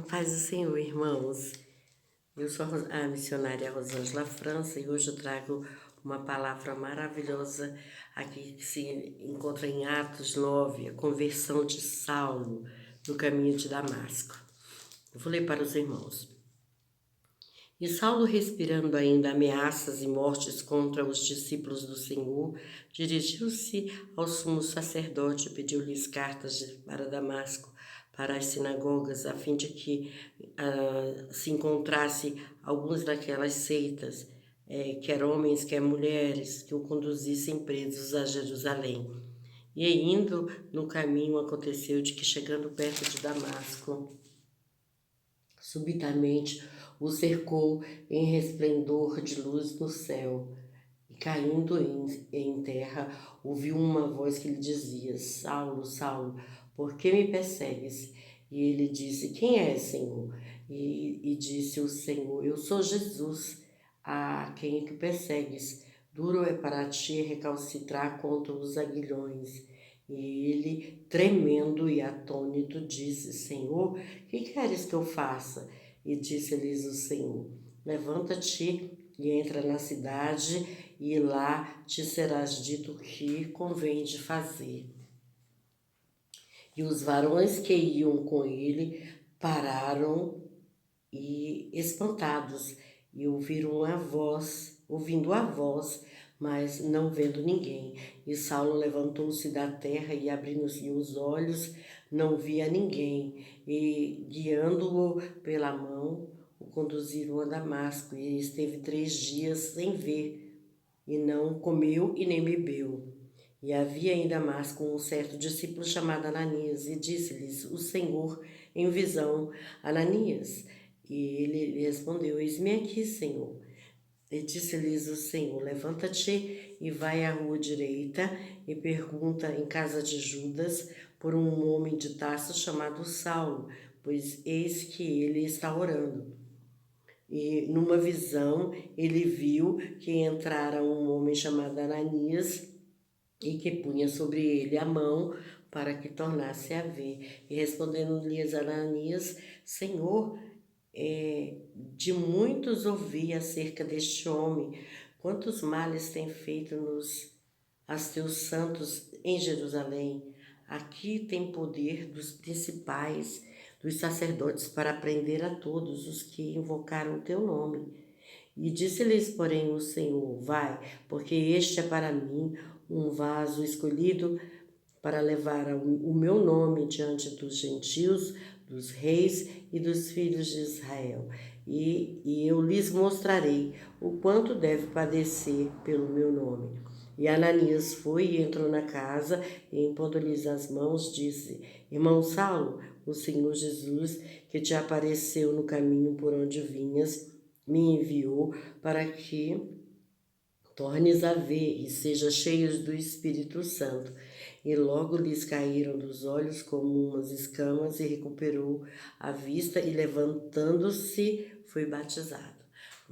Paz do Senhor, irmãos. Eu sou a missionária Rosângela França e hoje eu trago uma palavra maravilhosa aqui que se encontra em Atos 9, a conversão de Saulo no caminho de Damasco. Eu vou ler para os irmãos. E Saulo, respirando ainda ameaças e mortes contra os discípulos do Senhor, dirigiu-se ao sumo sacerdote e pediu-lhes cartas para Damasco, para as sinagogas, a fim de que se encontrasse alguns daquelas seitas, quer homens, quer mulheres, que o conduzissem presos a Jerusalém. E indo no caminho, aconteceu de que, chegando perto de Damasco, subitamente o cercou em resplendor de luz no céu, e caindo em terra, ouviu uma voz que lhe dizia: Saulo, Saulo, por que me persegues? E ele disse: Quem é, Senhor? E disse o Senhor: Eu sou Jesus, a quem tu persegues. Duro é para ti recalcitrar contra os aguilhões. E ele, tremendo e atônito, disse: Senhor, que queres que eu faça? E disse-lhes o Senhor: Levanta-te e entra na cidade, e lá te serás dito o que convém de fazer. E os varões que iam com ele pararam e espantados, e ouvindo a voz, mas não vendo ninguém. E Saulo levantou-se da terra e, abrindo-lhe os olhos, não via ninguém. E, guiando-o pela mão, o conduziram a Damasco. E esteve 3 dias sem ver, e não comeu e nem bebeu. E havia em Damasco um certo discípulo chamado Ananias, e disse-lhes o Senhor em visão: Ananias. E ele lhe respondeu: Eis-me aqui, Senhor. E disse-lhes o Senhor: Levanta-te e vai à rua direita e pergunta em casa de Judas por um homem de Tarso chamado Saulo, pois eis que ele está orando. E numa visão ele viu que entrara um homem chamado Ananias e que punha sobre ele a mão para que tornasse a ver. E respondendo-lhes Ananias: Senhor, de muitos ouvi acerca deste homem, quantos males tem feito aos teus santos em Jerusalém. Aqui tem poder dos principais, dos sacerdotes, para prender a todos os que invocaram o teu nome. E disse-lhes, porém, o Senhor: Vai, porque este é para mim um vaso escolhido para levar o meu nome diante dos gentios, dos reis e dos filhos de Israel. E eu lhes mostrarei o quanto deve padecer pelo meu nome. E Ananias foi e entrou na casa, e impondo-lhes as mãos, disse: Irmão Saulo, o Senhor Jesus, que te apareceu no caminho por onde vinhas, me enviou para que tornes a ver e seja cheios do Espírito Santo. E logo lhes caíram dos olhos como umas escamas, e recuperou a vista, e levantando-se foi batizado.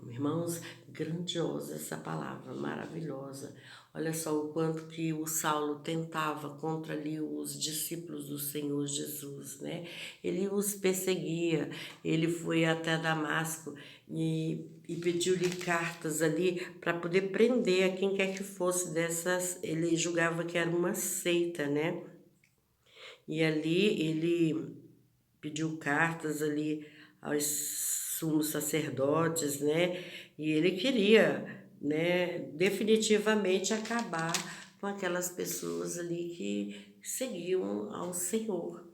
Irmãos, grandiosa essa palavra, maravilhosa. Olha só o quanto que o Saulo tentava contra ali os discípulos do Senhor Jesus, né? Ele os perseguia, ele foi até Damasco e pediu-lhe cartas ali para poder prender a quem quer que fosse dessas. Ele julgava que era uma seita, né? E ali ele pediu cartas ali aos sumos sacerdotes, né? E ele queria, né, definitivamente acabar com aquelas pessoas ali que seguiam ao Senhor,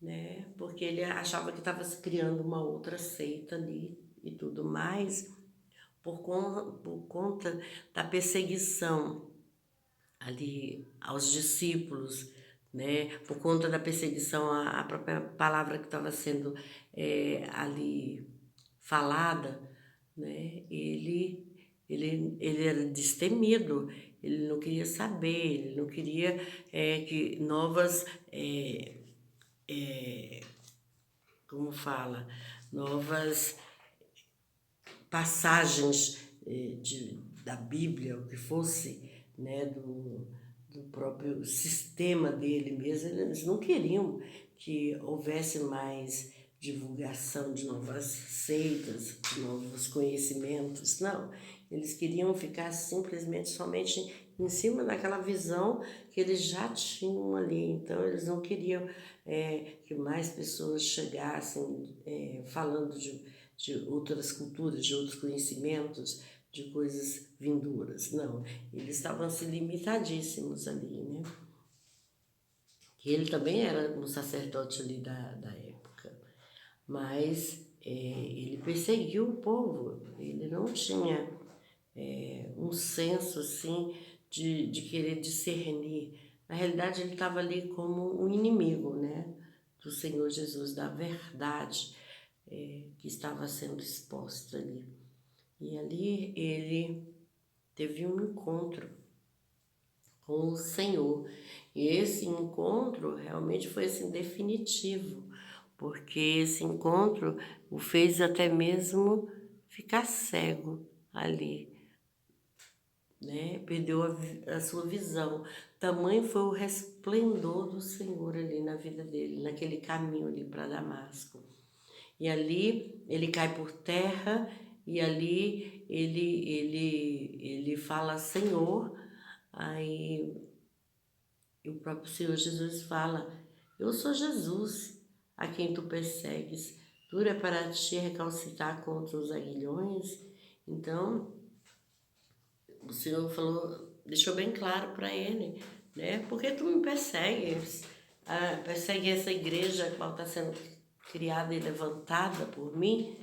né? Porque ele achava que estava se criando uma outra seita ali e tudo mais, por conta da perseguição ali aos discípulos, né? Por conta da perseguição à própria palavra que estava sendo ali falada, né? Ele era destemido, ele não queria saber, ele não queria que novas, como fala, novas passagens da Bíblia, o que fosse, né, do próprio sistema dele mesmo, eles não queriam que houvesse mais divulgação de novas seitas, de novos conhecimentos, não. Eles queriam ficar simplesmente somente em cima daquela visão que eles já tinham ali. Então, eles não queriam que mais pessoas chegassem falando de outras culturas, de outros conhecimentos, de coisas vindouras. Não, eles estavam assim limitadíssimos ali, né? Que ele também era um sacerdote ali da época, mas ele perseguiu o povo, ele não tinha um senso assim de querer discernir. Na realidade, ele estava ali como um inimigo, né, do Senhor Jesus, da verdade que estava sendo exposta ali. E ali ele teve um encontro com o Senhor. E esse encontro realmente foi assim definitivo, porque esse encontro o fez até mesmo ficar cego ali, né? Perdeu a sua visão. Tamanho foi o resplendor do Senhor ali na vida dele, naquele caminho ali para Damasco. E ali ele cai por terra e ali ele fala Senhor, aí o próprio Senhor Jesus fala, eu sou Jesus a quem tu persegues, dura para ti recalcitrar contra os aguilhões. Então, o Senhor falou, deixou bem claro para ele, né? Por que tu me persegues? Persegue essa igreja que está sendo criada e levantada por mim?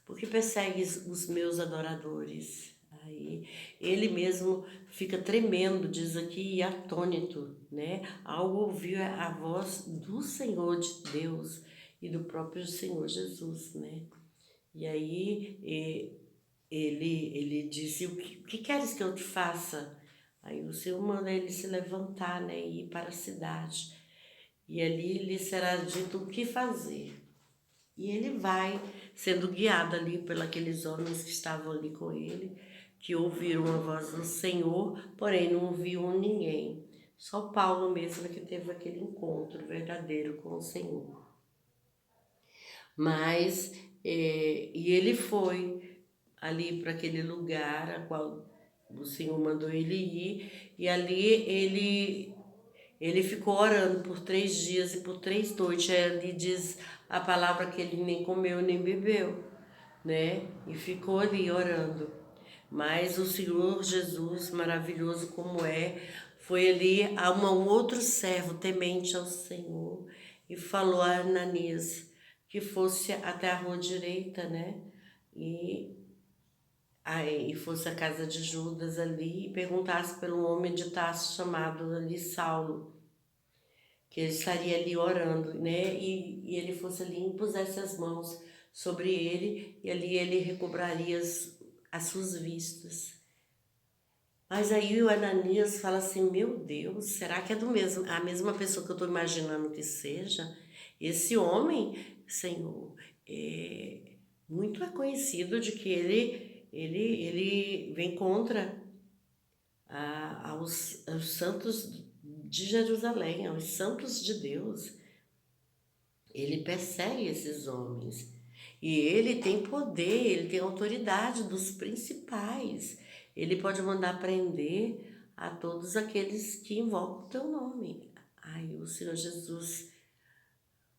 Por que persegues os meus adoradores? Aí ele mesmo fica tremendo, diz aqui, e atônito, né? Ao ouvir a voz do Senhor de Deus e do próprio Senhor Jesus, né? E aí ele disse, o que queres que eu te faça? Aí o Senhor manda ele se levantar, né? E ir para a cidade. E ali lhe será dito o que fazer. E ele vai sendo guiado ali por aqueles homens que estavam ali com ele, que ouviram a voz do Senhor, porém não viam ninguém. Só Paulo mesmo que teve aquele encontro verdadeiro com o Senhor. Mas, e ele foi ali para aquele lugar a qual o Senhor mandou ele ir, e ali ele ficou orando por 3 dias e por 3 noites. Ali diz a palavra que ele nem comeu nem bebeu, né? E ficou ali orando. Mas o Senhor Jesus, maravilhoso como foi ali a um outro servo temente ao Senhor e falou a Ananias que fosse até a rua direita, né? E fosse a casa de Judas ali e perguntasse pelo homem de Tarso chamado ali Saulo, que ele estaria ali orando, né? E ele fosse ali e impusesse as mãos sobre ele e ali ele recobraria as suas vistas. Mas aí o Ananias fala assim, meu Deus, será que é a mesma pessoa que eu estou imaginando que seja? Esse homem, Senhor, muito é conhecido de que ele vem contra aos santos de Jerusalém, aos santos de Deus. Ele persegue esses homens. E ele tem poder, ele tem autoridade dos principais. Ele pode mandar prender a todos aqueles que invocam o teu nome. Ai, o Senhor Jesus,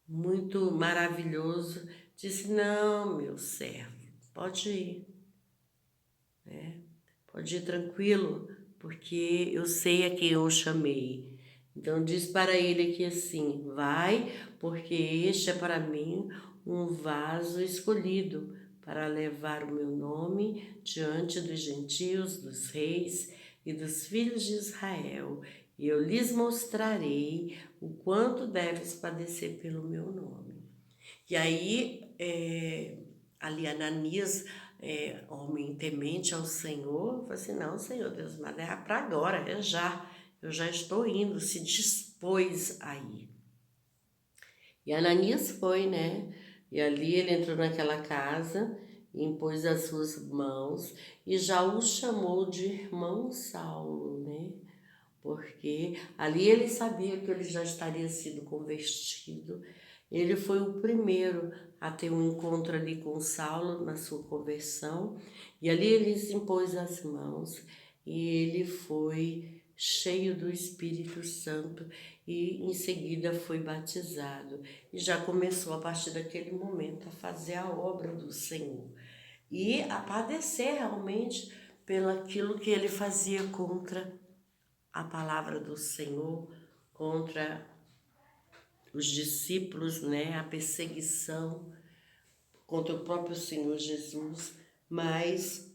muito maravilhoso, disse, não, meu servo, pode ir, né? Pode ir tranquilo, porque eu sei a quem eu chamei. Então diz para ele aqui assim, vai, porque este é para mim um vaso escolhido para levar o meu nome diante dos gentios, dos reis e dos filhos de Israel. E eu lhes mostrarei o quanto deves padecer pelo meu nome. E aí, ali Ananias, homem temente ao Senhor, falou assim, não, Senhor Deus, mas é para agora, eu já estou indo, se dispôs a ir. E Ananias foi, né? E ali ele entrou naquela casa, impôs as suas mãos e já o chamou de irmão Saulo, né? Porque ali ele sabia que ele já estaria sido convertido ele foi o primeiro a ter um encontro ali com Saulo na sua conversão, e ali ele se impôs as mãos e ele foi cheio do Espírito Santo e em seguida foi batizado. E já começou a partir daquele momento a fazer a obra do Senhor e a padecer realmente pelo aquilo que ele fazia contra a palavra do Senhor, contra os discípulos, né, a perseguição contra o próprio Senhor Jesus, mas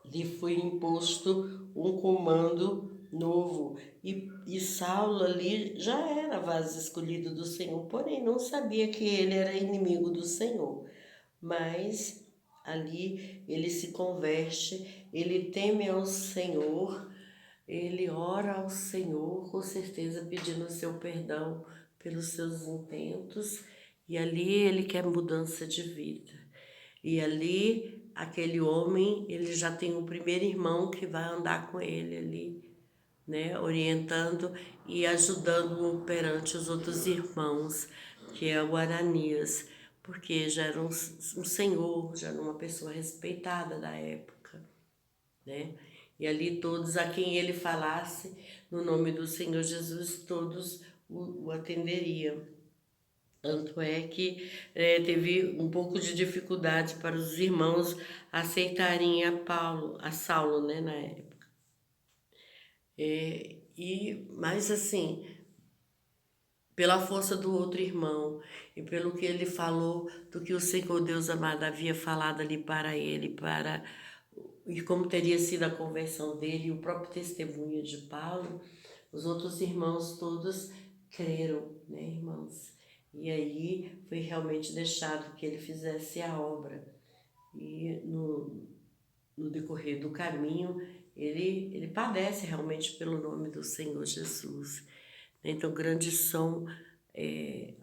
lhe foi imposto um comando novo. E Saulo ali já era vaso escolhido do Senhor, porém não sabia que ele era inimigo do Senhor. Mas ali ele se converte, ele teme ao Senhor, ele ora ao Senhor, com certeza pedindo o seu perdão pelos seus intentos, e ali ele quer mudança de vida. E ali, aquele homem, ele já tem o primeiro irmão que vai andar com ele ali, né, orientando e ajudando perante os outros irmãos, que é o Ananias, porque já era um senhor, já era uma pessoa respeitada da época, né? E ali todos a quem ele falasse no nome do Senhor Jesus, todos o atenderiam. Tanto é que teve um pouco de dificuldade para os irmãos aceitarem a Saulo, né, na época. Mas assim, pela força do outro irmão e pelo que ele falou, do que o Senhor Deus amado havia falado ali para ele, e como teria sido a conversão dele, e o próprio testemunho de Paulo, os outros irmãos todos creram, né, irmãos? E aí foi realmente deixado que ele fizesse a obra. E no decorrer do caminho, ele padece realmente pelo nome do Senhor Jesus. Então, grandes são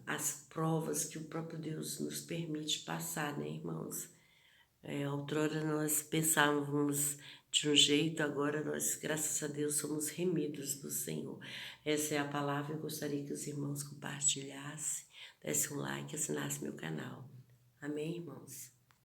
as provas que o próprio Deus nos permite passar, né, irmãos? Outrora nós pensávamos de um jeito, agora nós, graças a Deus, somos remidos do Senhor. Essa é a palavra, eu gostaria que os irmãos compartilhassem, dessem um like, assinassem meu canal. Amém, irmãos?